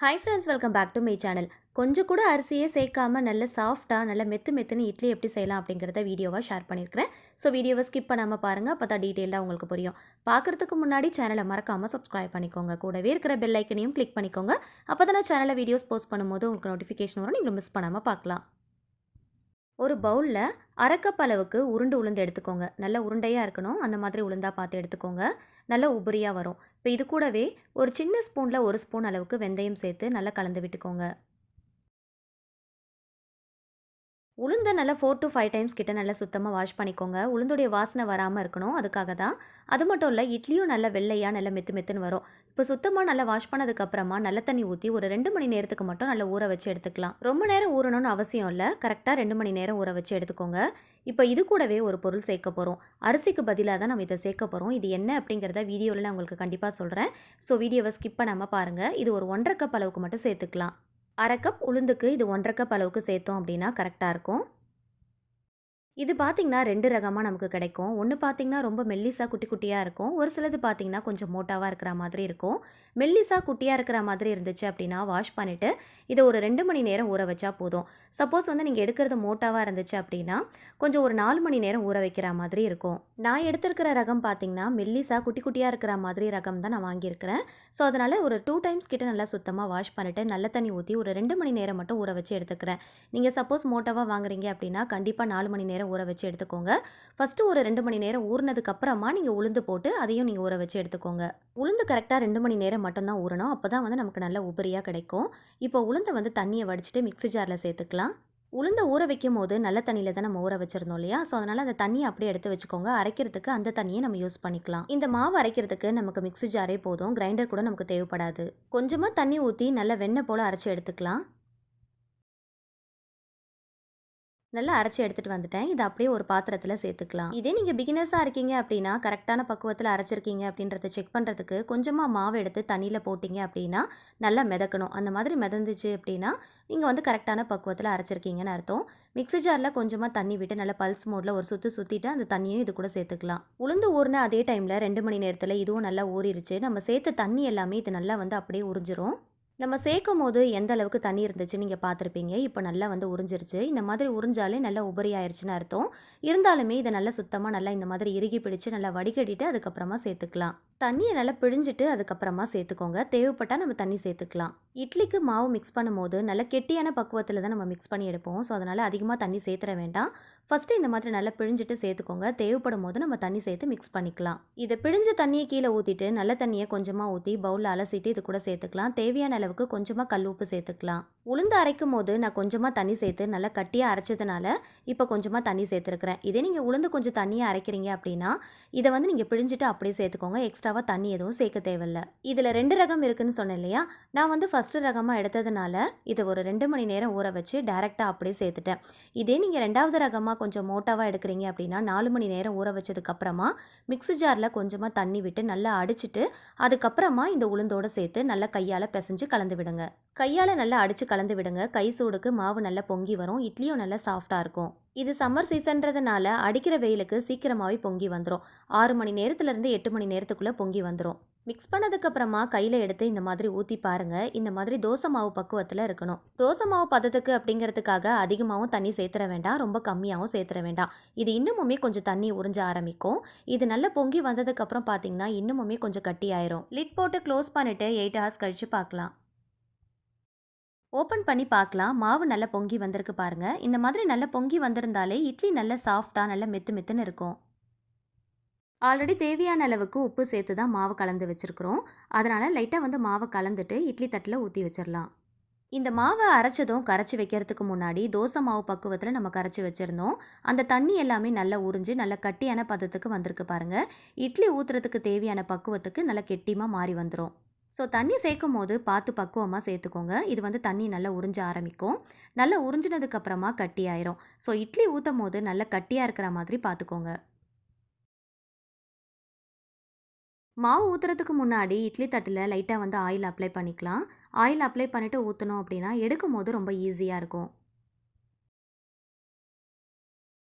Hi friends, welcome back to my channel. கொஞ்சம் கூட அரிசியே சேர்க்காம நல்ல சாஃப்டாக நல்ல மெத்து மெத்துன்னு இட்லி எப்படி செய்யலாம் அப்படிங்கிறத வீடியோவாக ஷேர் பண்ணியிருக்கிறேன். ஸோ வீடியோவை ஸ்கிப் பண்ணாமல் பாருங்கள், அப்போ தான் டீட்டெயிலாக உங்களுக்கு புரியும். பார்க்குறதுக்கு முன்னாடி சேனலை மறக்காமல் சப்ஸ்கிரைப் பண்ணிக்கோங்க. கூடவே இருக்கிற பெல் ஐக்கனையும் கிளிக் பண்ணிக்கோங்க. அப்போ தான் நான் சேனலில் வீடியோஸ் போஸ்ட் பண்ணும்போது உங்களுக்கு நோட்டிஃபிகேஷன் வரும், நீங்கள் மிஸ் பண்ணாமல் பார்க்கலாம். ஒரு பவுலில் அரை கப் அளவுக்கு உளுந்து எடுத்துக்கோங்க. நல்ல உருண்டையாக இருக்கணும், அந்த மாதிரி உளுந்தா பார்த்து எடுத்துக்கோங்க. நல்ல உபரியாக வரும். இப்போ இது கூடவே ஒரு சின்ன ஸ்பூனில் 1 ஸ்பூன் அளவுக்கு வெந்தயம் சேர்த்து நல்லா கலந்து விட்டுக்கோங்க. உளுந்த நல்லா 4 to 5 டைம்ஸ் கிட்ட நல்லா சுத்தமாக வாஷ் பண்ணிக்கோங்க. உளுந்துடைய வாசனை வராமல் இருக்கணும், அதுக்காக தான். அது மட்டும் இல்லை, இட்லியும் நல்லா வெள்ளையாக நல்லா மெத்து மெத்துன்னு வரும். இப்போ சுத்தமாக நல்லா வாஷ் பண்ணதுக்கப்புறமா நல்ல தண்ணி ஊற்றி ஒரு 2 மணி நேரத்துக்கு மட்டும் நல்லா ஊற வச்சு எடுத்துக்கலாம். ரொம்ப நேரம் ஊறணும்னு அவசியம் இல்லை, கரெக்டாக 2 மணி நேரம் ஊற வச்சு எடுத்துக்கோங்க. இப்போ இது கூடவே ஒரு பொருள் சேர்க்க போகிறோம். அரிசிக்கு பதிலாக தான் நம்ம இதை சேர்க்க போகிறோம். இது என்ன அப்படிங்கிறத வீடியோவில் நான் உங்களுக்கு கண்டிப்பாக சொல்கிறேன். ஸோ வீடியோவை ஸ்கிப் பண்ணாமல் பாருங்கள். இது ஒரு 1½ கப் அளவுக்கு மட்டும் சேர்த்துக்கலாம். அரை கப் உளுந்துக்கு இது 1½ கப் அளவுக்கு சேர்த்தோம் அப்படின்னா கரெக்டாக இருக்கும். இது பார்த்தீங்கன்னா 2 ரகமாக நமக்கு கிடைக்கும். ஒன்று பார்த்தீங்கன்னா ரொம்ப மெல்லிசா குட்டி குட்டியாக இருக்கும். ஒரு சிலது பார்த்தீங்கன்னா கொஞ்சம் மோட்டாவாக இருக்கிற மாதிரி இருக்கும். மெல்லிசா குட்டியாக இருக்கிற மாதிரி இருந்துச்சு அப்படின்னா வாஷ் பண்ணிவிட்டு இதை ஒரு 2 மணி நேரம் ஊற வச்சா போதும். சப்போஸ் நீங்கள் எடுக்கிறது மோட்டாவாக இருந்துச்சு அப்படின்னா கொஞ்சம் ஒரு 4 மணி நேரம் ஊற வைக்கிற மாதிரி இருக்கும். நான் எடுத்திருக்கிற ரகம் பார்த்தீங்கன்னா மெல்லிசா குட்டி குட்டியாக இருக்கிற மாதிரி ரகம் தான் நான் வாங்கியிருக்கிறேன். ஸோ அதனால் ஒரு 2 டைம்ஸ் கிட்ட நல்லா சுத்தமாக வாஷ் பண்ணிவிட்டு நல்ல தண்ணி ஊற்றி ஒரு 2 மணி நேரம் மட்டும் ஊற வச்சு எடுத்துக்கிறேன். நீங்கள் சப்போஸ் மோட்டாவாக வாங்குறீங்க அப்படின்னா கண்டிப்பாக 4 மணி நேரம் ஊற வச்சு எடுத்துக்கோங்க. ஃபஸ்ட்டு ஒரு 2 மணி நேரம் ஊறினதுக்கு அப்புறமா நீங்கள் உளுந்து போட்டு அதையும் நீங்கள் ஊற வச்சு எடுத்துக்கோங்க. உளுந்து கரெக்டாக 2 மணி நேரம் மட்டும்தான் ஊறணும், அப்போ தான் நமக்கு நல்ல உபரியாக கிடைக்கும். இப்போ உளுந்தை தண்ணியை வடிச்சிட்டு மிக்ஸி ஜாரில் சேர்த்துக்கலாம். உளுந்த ஊற வைக்கும் போது நல்ல தண்ணியில் தான் நம்ம ஊற வச்சிருந்தோம் இல்லையா? ஸோ அதனால் அந்த தண்ணியை அப்படியே எடுத்து வச்சுக்கோங்க. அரைக்கிறதுக்கு அந்த தண்ணியை நம்ம யூஸ் பண்ணிக்கலாம். இந்த மாவு அரைக்கிறதுக்கு நமக்கு மிக்ஸி ஜாரே போதும், கிரைண்டர் கூட நமக்கு தேவைப்படாது. கொஞ்சமாக தண்ணி ஊற்றி நல்ல வெண்ணெய் போல் அரைச்சி எடுத்துக்கலாம். நல்லா அரைச்சி எடுத்துகிட்டு வந்துட்டேன். இதை அப்படியே ஒரு பாத்திரத்தில் சேர்த்துக்கலாம். இதே நீங்கள் பிகினர்ஸாக இருக்கீங்க அப்படின்னா கரெக்டான பக்குவத்தில் அரைச்சிருக்கீங்க அப்படின்றத செக் பண்ணுறதுக்கு கொஞ்சமாக மாவு எடுத்து தண்ணியில் போட்டிங்க அப்படின்னா நல்லா மிதக்கணும். அந்த மாதிரி மிதந்துச்சு அப்படின்னா நீங்கள் கரெக்டான பக்குவத்தில் அரைச்சிருக்கீங்கன்னு அர்த்தம். மிக்ஸி ஜாரில் கொஞ்சமாக தண்ணி விட்டு நல்லா பல்ஸ் மோடில் ஒரு சுற்றிட்டு அந்த தண்ணியும் இது கூட சேர்த்துக்கலாம். உளுந்து ஊறின அதே டைமில் 2 மணி நேரத்தில் இதுவும் நல்லா ஊறிடுச்சு. நம்ம சேர்த்த தண்ணி எல்லாமே இது நல்லா அப்படியே உறிஞ்சிரும். நம்ம சேர்க்கும் போது எந்த அளவுக்கு தண்ணி இருந்துச்சு நீங்கள் பார்த்துருப்பீங்க. இப்போ நல்லா உறிஞ்சிருச்சு. இந்த மாதிரி உறிஞ்சாலே நல்லா உபரி ஆயிடுச்சுன்னு அர்த்தம். இருந்தாலுமே இதை நல்லா சுத்தமாக நல்லா இந்த மாதிரி இறுகி பிடிச்சு நல்லா வடிகட்டிட்டு அதுக்கப்புறமா சேர்த்துக்கலாம். தண்ணியை நல்லா பிழிஞ்சிட்டு அதுக்கப்புறமா சேர்த்துக்கோங்க. தேவைப்பட்டால் நம்ம தண்ணி சேர்த்துக்கலாம். இட்லிக்கு மாவு மிக்ஸ் பண்ணும்போது நல்ல கெட்டியான பக்குவத்தில் தான் நம்ம மிக்ஸ் பண்ணி எடுப்போம். ஸோ அதனால் அதிகமாக தண்ணி சேர்த்துற வேண்டாம். ஃபஸ்ட்டு இந்த மாதிரி நல்லா பிழிஞ்சிட்டு சேர்த்துக்கோங்க. தேவைப்படும் போது நம்ம தண்ணி சேர்த்து மிக்ஸ் பண்ணிக்கலாம். இதை பிழிஞ்ச தண்ணியை கீழே ஊற்றிட்டு நல்ல தண்ணியை கொஞ்சமாக ஊற்றி பவுலில் அலசிட்டு இது கூட சேர்த்துக்கலாம். தேவையான அளவுக்கு கொஞ்சமாக கல் உப்பு சேர்த்துக்கலாம். உளுந்து அரைக்கும் போது நான் கொஞ்சமாக தண்ணி சேர்த்து நல்லா கட்டியாக அரைச்சதுனால இப்போ கொஞ்சமாக தண்ணி சேர்த்துருக்கிறேன். இதே நீங்கள் உளுந்து கொஞ்சம் தண்ணியாக அரைக்கிறீங்க அப்படின்னா இதை நீங்கள் பிழிஞ்சிட்டு அப்படியே சேர்த்துக்கோங்க. எக்ஸ்ட்ராவாக தண்ணி எதுவும் சேர்க்க தேவையில்லை. இதில் 2 ரகம் இருக்குன்னு சொன்னேன் இல்லையா? நான் ஃபஸ்ட்டு ரகமாக எடுத்ததுனால இதை ஒரு 2 மணி நேரம் ஊற வச்சு டேரெக்டாக அப்படியே சேர்த்துட்டேன். இதே நீங்கள் 2வது ரகமாக கொஞ்சம் மோட்டாவாக எடுக்கிறீங்க அப்படின்னா 4 மணி நேரம் ஊற வச்சதுக்கப்புறமா மிக்ஸி ஜாரில் கொஞ்சமாக தண்ணி விட்டு நல்லா அடிச்சிட்டு அதுக்கப்புறமா இந்த உளுந்தோடு சேர்த்து நல்லா கையால் பிசைஞ்சு கலந்து விடுங்க. கையால் நல்லா அடித்து கலந்து விடுங்க. கை சூடுக்கு மாவு நல்லா பொங்கி வரும். இட்லியும் நல்லா சாஃப்டாக இருக்கும். இது சம்மர் சீசன்றதுனால அடிக்கிற வெயிலுக்கு சீக்கிரமாகவே பொங்கி வந்துடும். 6 மணி நேரத்துலேருந்து 8 மணி நேரத்துக்குள்ளே பொங்கி வந்துடும். மிக்ஸ் பண்ணதுக்கப்புறமா கையில் எடுத்து இந்த மாதிரி ஊற்றி பாருங்கள். இந்த மாதிரி தோசை மாவு பக்குவத்தில் இருக்கணும். தோசை மாவு பதத்துக்கு அப்படிங்கிறதுக்காக அதிகமாகவும் தண்ணி சேர்த்துற வேண்டாம், ரொம்ப கம்மியாகவும் சேர்த்துற வேண்டாம். இது இன்னுமுமே கொஞ்சம் தண்ணி உறிஞ்ச ஆரம்பிக்கும். இது நல்லா பொங்கி வந்ததுக்கப்புறம் பார்த்தீங்கன்னா இன்னுமுமே கொஞ்சம் கட்டி ஆயிரும். லிட் போட்டு க்ளோஸ் பண்ணிவிட்டு 8 ஹவர்ஸ் கழித்து பார்க்கலாம். ஓப்பன் பண்ணி பார்க்கலாம். மாவு நல்லா பொங்கி வந்திருக்கு பாருங்கள். இந்த மாதிரி நல்லா பொங்கி வந்திருந்தாலே இட்லி நல்லா சாஃப்டாக நல்லா மெத்து மெத்துன்னு இருக்கும். ஆல்ரெடி தேவையான அளவுக்கு உப்பு சேர்த்து தான் மாவு கலந்து வச்சுருக்குறோம். அதனால் லைட்டாக மாவை கலந்துட்டு இட்லி தட்டில் ஊற்றி வச்சிடலாம். இந்த மாவை அரைச்சதும் கரைச்சி வைக்கிறதுக்கு முன்னாடி தோசை மாவு பக்குவத்தில் நம்ம கரைச்சி வச்சுருந்தோம். அந்த தண்ணி எல்லாமே நல்லா உறிஞ்சு நல்ல கட்டியான பதத்துக்கு வந்திருக்கு பாருங்கள். இட்லி ஊற்றுறதுக்கு தேவையான பக்குவத்துக்கு நல்லா கெட்டியமாக மாறி வந்துடும். ஸோ தண்ணி சேர்க்கும் போது பார்த்து பக்குவமாக சேர்த்துக்கோங்க. இது தண்ணி நல்லா உறிஞ்ச ஆரம்பிக்கும். நல்லா உறிஞ்சினதுக்கப்புறமா கட்டி ஆயிரும். ஸோ இட்லி ஊற்றும் போது நல்லா கட்டியாக இருக்கிற மாதிரி பார்த்துக்கோங்க. மாவு ஊற்றுறதுக்கு முன்னாடி இட்லி தட்டில் லைட்டாக ஆயில் அப்ளை பண்ணிக்கலாம். ஆயில் அப்ளை பண்ணிவிட்டு ஊற்றணும் அப்படின்னா எடுக்கும் போது ரொம்ப ஈஸியாக இருக்கும்.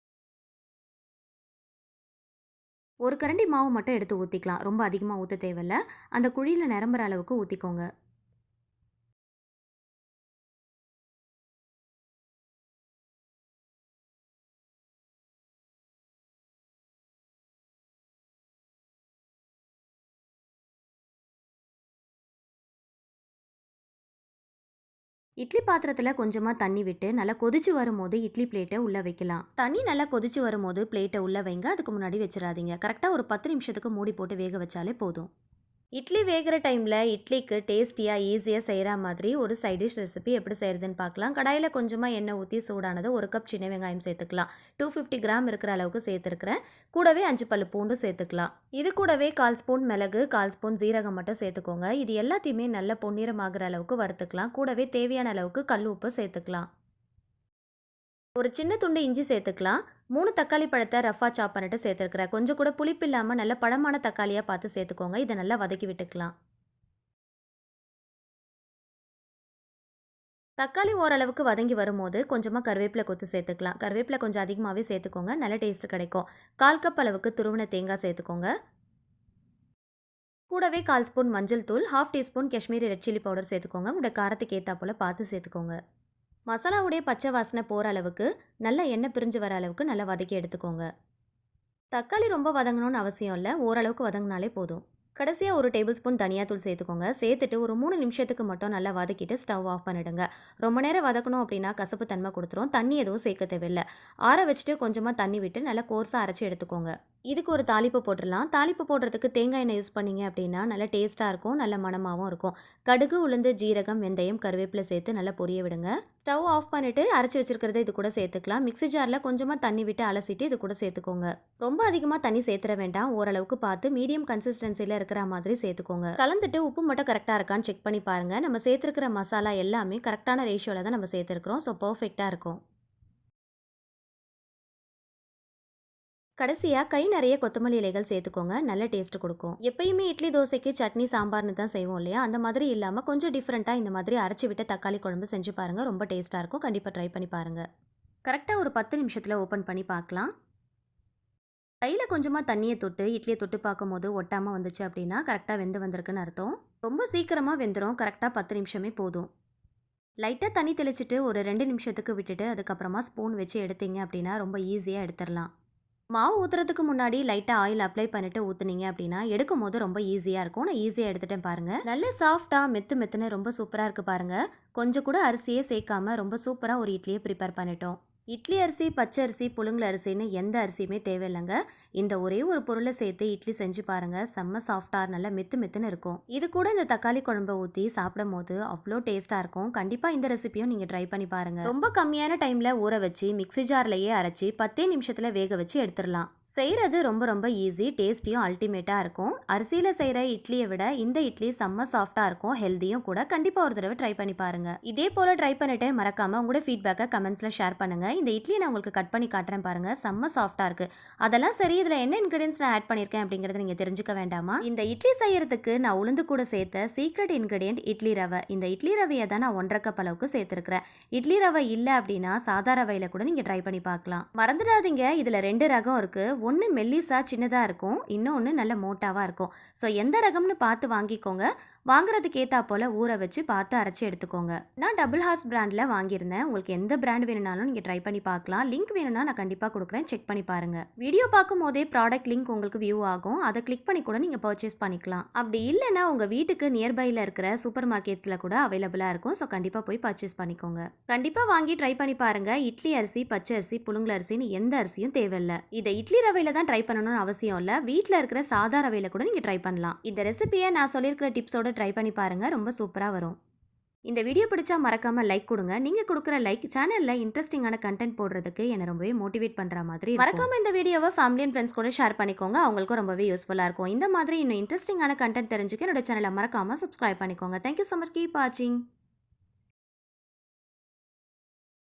ஒரு கரண்டி மாவு மட்டும் எடுத்து ஊற்றிக்கலாம். ரொம்ப அதிகமாக ஊற்ற தேவையில்ல. அந்த குழியில் நிரம்புற அளவுக்கு ஊற்றிக்கோங்க. இட்லி பாத்திரத்துல கொஞ்சமா தண்ணி விட்டு நல்லா கொதிச்சு வரும்போது இட்லி பிளேட்டை உள்ள வைக்கலாம். தண்ணி நல்லா கொதிச்சு வரும்போது பிளேட்டை உள்ள வைங்க. அதுக்கு முன்னாடி வச்சிடாதீங்க. கரெக்டா ஒரு 10 நிமிஷத்துக்கு மூடி போட்டு வேக வச்சாலே போதும். இட்லி வேகிற டைமில் இட்லிக்கு டேஸ்டியாக ஈஸியாக செய்கிற மாதிரி ஒரு சைட் டிஷ் ரெசிபி எப்படி செய்கிறதுன்னு பார்க்கலாம். கடாயில் கொஞ்சமாக எண்ணெய் ஊற்றி சூடானது 1 கப் சின்ன வெங்காயம் சேர்த்துக்கலாம். 250 கிராம் இருக்கிற அளவுக்கு சேர்த்துருக்கிறேன். கூடவே 5 பல்லு பூண்டு சேர்த்துக்கலாம். இது கூடவே 1/4 ஸ்பூன் மிளகு, 1/4 ஸ்பூன் ஜீரகம் மட்டும் சேர்த்துக்கோங்க. இது எல்லாத்தையுமே நல்ல பொன்னிறமாகிற அளவுக்கு வறுத்துக்கலாம். கூடவே தேவையான அளவுக்கு கல் உப்பு சேர்த்துக்கலாம். ஒரு சின்ன துண்டு இஞ்சி சேர்த்துக்கலாம். 3 தக்காளி பழத்தை ரஃபா சாப் பண்ணிட்டு சேர்த்துருக்கிறேன். கொஞ்சம் கூட புளிப்பு இல்லாமல் நல்ல பழமான தக்காளியாக பார்த்து சேர்த்துக்கோங்க. இதை நல்லா வதக்கி விட்டுக்கலாம். தக்காளி ஓரளவுக்கு வதங்கி வரும்போது கொஞ்சமாக கருவேப்பிலை கொத்து சேர்த்துக்கலாம். கருவேப்பிலை கொஞ்சம் அதிகமாகவே சேர்த்துக்கோங்க. நல்ல டேஸ்ட் கிடைக்கும். 1/4 கப் அளவுக்கு துருவின தேங்காய் சேர்த்துக்கோங்க. கூடவே 1/4 ஸ்பூன் மஞ்சள் தூள், 1/2 teaspoon Kashmiri red chilli powder சேர்த்துக்கோங்க. உங்களோட காரத்துக்கு ஏற்றா போல் பார்த்து சேர்த்துக்கோங்க. மசாலாவுடைய பச்சை வாசனை போகிற அளவுக்கு நல்லா எண்ணெய் பிரிஞ்சு வர அளவுக்கு நல்லா வதக்கி எடுத்துக்கோங்க. தக்காளி ரொம்ப வதங்கணும்னு அவசியம் இல்லை. ஓரளவுக்கு வதங்கினாலே போதும். கடைசியாக 1 டேபிள் ஸ்பூன் தனியாத்தூள் சேர்த்துக்கோங்க. சேர்த்துட்டு ஒரு 3 நிமிஷத்துக்கு மட்டும் நல்லா வதக்கிட்டு ஸ்டவ் ஆஃப் பண்ணிடுங்க. ரொம்ப நேரம் வதக்கணும் அப்படின்னா கசப்பு தன்மை கொடுத்துரும். தண்ணி எதுவும் சேர்க்க தேவையில்லை. ஆற வச்சுட்டு கொஞ்சமாக தண்ணி விட்டு நல்லா கோர்ஸாக அரைச்சி எடுத்துக்கோங்க. இதுக்கு ஒரு தாளிப்பு போட்டுடலாம். தாளிப்பு போடுறதுக்கு தேங்காய் எண்ணெய் யூஸ் பண்ணிங்க அப்படின்னா நல்லா டேஸ்ட்டாக இருக்கும், நல்ல மணமாகவும் இருக்கும். கடுகு, உளுந்து, ஜீரகம், வெந்தயம், கருவேப்பிலை சேர்த்து நல்லா பொரிய விடுங்க. ஸ்டவ் ஆஃப் பண்ணிவிட்டு அரைச்சி வச்சிருக்கிறத இது கூட சேர்த்துக்கலாம். மிக்ஸி ஜாரில் கொஞ்சமாக தண்ணி விட்டு அலசிட்டு இது கூட சேர்த்துக்கோங்க. ரொம்ப அதிகமாக தண்ணி சேர்த்துற வேண்டாம். ஓரளவுக்கு பார்த்து மீடியம் கன்சிஸ்டன்சியில் இருக்கிற மாதிரி சேர்த்துக்கோங்க. கலந்துட்டு உப்பு மட்டும் கரெக்டாக இருக்கான்னு செக் பண்ணி பாருங்கள். நம்ம சேர்த்துருக்கிற மசாலா எல்லாமே கரெக்டான ரேஷியோவில் தான் நம்ம சேர்த்துருக்கிறோம். ஸோ பர்ஃபெக்டாக இருக்கும். கடைசியாக கை நிறைய கொத்தமல்லி இலைகள் சேர்த்துக்கோங்க. நல்ல டேஸ்ட் கொடுக்கும். எப்பயுமே இட்லி தோசைக்கு சட்னி சாம்பார்னு தான் செய்வோம் இல்லையா, அந்த மாதிரி இல்லாமல் கொஞ்சம் டிஃப்ரெண்ட்டாக இந்த மாதிரி அரைச்சி விட்டு தக்காளி குழம்பு செஞ்சு பாருங்கள். ரொம்ப டேஸ்ட்டாக இருக்கும். கண்டிப்பாக ட்ரை பண்ணி பாருங்கள். கரெக்டாக ஒரு 10 நிமிஷத்தில் ஓப்பன் பண்ணி பார்க்கலாம். கையில் கொஞ்சமாக தண்ணியை தொட்டு இட்லியை தொட்டு பார்க்கும்போது ஒட்டாமல் வந்துச்சு அப்படின்னா கரெக்டாக வெந்து வந்திருக்குன்னு அர்த்தம். ரொம்ப சீக்கிரமாக வெந்துடும். கரெக்டாக 10 நிமிஷமே போதும். லைட்டாக தண்ணி தெளிச்சிட்டு ஒரு 2 நிமிஷத்துக்கு விட்டுட்டு அதுக்கப்புறமா ஸ்பூன் வச்சு எடுத்தீங்க அப்படின்னா ரொம்ப ஈஸியாக எடுத்துடலாம். மாவு ஊற்றுறதுக்கு முன்னாடி லைட்டாக ஆயில் அப்ளை பண்ணிட்டு ஊற்றுனீங்க அப்படின்னா எடுக்கும் போது ரொம்ப ஈஸியாக இருக்கும். நான் ஈஸியாக எடுத்துட்டேன் பாருங்கள். நல்ல சாஃப்டாக மெத்துன்னு ரொம்ப சூப்பராக இருக்குது பாருங்கள். கொஞ்சம் கூட அரிசியே சேர்க்காம ரொம்ப சூப்பராக ஒரு இட்லியை ப்ரிப்பேர் பண்ணிட்டோம். இட்லி அரிசி, பச்சை அரிசி, புழுங்கல் அரிசின்னு எந்த அரிசியுமே தேவையில்லைங்க. இந்த ஒரே ஒரு பொருளை சேர்த்து இட்லி செஞ்சு பாருங்கள். செம்ம சாஃப்டாக நல்லா மெத்துன்னு இருக்கும். இது கூட இந்த தக்காளி குழம்பை ஊற்றி சாப்பிடும் போது அவ்வளோ டேஸ்ட்டாக இருக்கும். கண்டிப்பாக இந்த ரெசிபியும் நீங்கள் ட்ரை பண்ணி பாருங்கள். ரொம்ப கம்மியான டைமில் ஊற வச்சு மிக்ஸி ஜார்லையே அரைச்சி 10 நிமிஷத்தில் வேக வச்சு எடுத்துடலாம். செய்கிறது ரொம்ப ரொம்ப ஈஸி. டேஸ்டியும் அல்டிமேட்டாக இருக்கும். அரிசியில் செய்கிற இட்லியை விட இந்த இட்லி செம்ம சாஃப்டாக இருக்கும். ஹெல்த்தியும் கூட. கண்டிப்பாக ஒரு தடவை ட்ரை பண்ணி பாருங்கள். இதே போல் ட்ரை பண்ணிட்டு மறக்காமல் உங்களோட ஃபீட்பேக்கை கமெண்ட்ஸில் ஷேர் பண்ணுங்கள். இந்த இட்லியை நான் உங்களுக்கு கட் பண்ணி காட்டுறேன் பாருங்கள். செம்ம சாஃப்டாக இருக்குது. அதெல்லாம் சரி, இதில் என்ன இன்க்ரீடியன்ஸ் நான் ஆட் பண்ணியிருக்கேன் அப்படிங்கிறத நீங்கள் தெரிஞ்சுக்க வேண்டாமா? இந்த இட்லி செய்யறதுக்கு நான் உளுந்து கூட சேர்த்த சீக்ரெட் இன்க்ரீடியன்ட் இட்லி ரவை. இந்த இட்லி ரவையை தான் நான் 1.5 கப் அளவுக்கு சேர்த்துருக்கிறேன். இட்லி ரவை இல்லை அப்படின்னா சாதா ரவையில் கூட நீங்கள் ட்ரை பண்ணி பார்க்கலாம். மறந்துடாதீங்க, இதில் 2 ரகம் இருக்குது. ஒன்று மெல்லிசா சின்னதாக இருக்கும், இன்னொன்று நல்ல மோட்டாவாக இருக்கும். ஸோ எந்த ரகம்னு பார்த்து வாங்கிக்கோங்க. வாங்குறதுக்கு ஏற்றா போல் ஊற வச்சு பார்த்து அரைச்சி எடுத்துக்கோங்க. நான் டபுள் ஹார்ஸ் பிராண்டில் வாங்கியிருந்தேன். உங்களுக்கு எந்த பிராண்ட் வேணும்னாலும் நீங்கள் ட்ரை பண்ணி பார்க்கலாம். லிங்க் வேணும்னா நான் கண்டிப்பாக கொடுக்குறேன், செக் பண்ணி பாருங்கள். வீடியோ பார்க்கும் போதே ப்ராடக்ட் லிங்க் உங்களுக்கு வியூ ஆகும். அதை கிளிக் பண்ணி கூட நீங்கள் பர்ச்சேஸ் பண்ணிக்கலாம். அப்படி இல்லைன்னா உங்கள் வீட்டுக்கு நியர்பையில் இருக்கிற சூப்பர் மார்க்கெட்ஸில் கூட அவைலபிளாக இருக்கும். ஸோ கண்டிப்பாக போய் பர்ச்சேஸ் பண்ணிக்கோங்க. கண்டிப்பாக வாங்கி ட்ரை பண்ணி பாருங்கள். இட்லி அரிசி, பச்சை அரிசி, புழுங்கல் அரிசின்னு எந்த அரிசியும் தேவையில்லை. இதை இட்லி ரவையில் தான் ட்ரை பண்ணணும்னு அவசியம் இல்லை. வீட்டில் இருக்கிற சாதா ரவையில் கூட நீங்கள் ட்ரை பண்ணலாம். இந்த ரெசிபியை நான் சொல்லியிருக்கிற டிப்ஸோட ட்ரை பண்ணி பாருங்க. ரொம்ப சூப்பராக வரும். இந்த வீடியோ பிடிச்சா மறக்காம லைக் கொடுங்க. நீங்க கொடுக்குற லைக் சேனல்ல இன்ட்ரெஸ்டிங்கான கண்டென்ட் போடுறதுக்கு என்ன ரொம்பவே மோட்டிவேட் பண்ற மாதிரி. மறக்காம இந்த வீடியோவை ஃபேமிலி அண்ட் ஃப்ரெண்ட்ஸ் கூட ஷேர் பண்ணிக்கோங்க. அவங்களுக்கும் ரொம்பவே யூஸ்ஃபுல்லா இருக்கும். இந்த மாதிரி இன்னும் இன்ட்ரெஸ்டிங்கான கண்டென்ட் தெரிஞ்சுக்க என்னோட சேனலை மறக்காம சப்ஸ்கிரைப் பண்ணிக்கோங்க. Thank you so much. கீப் வாட்சிங்.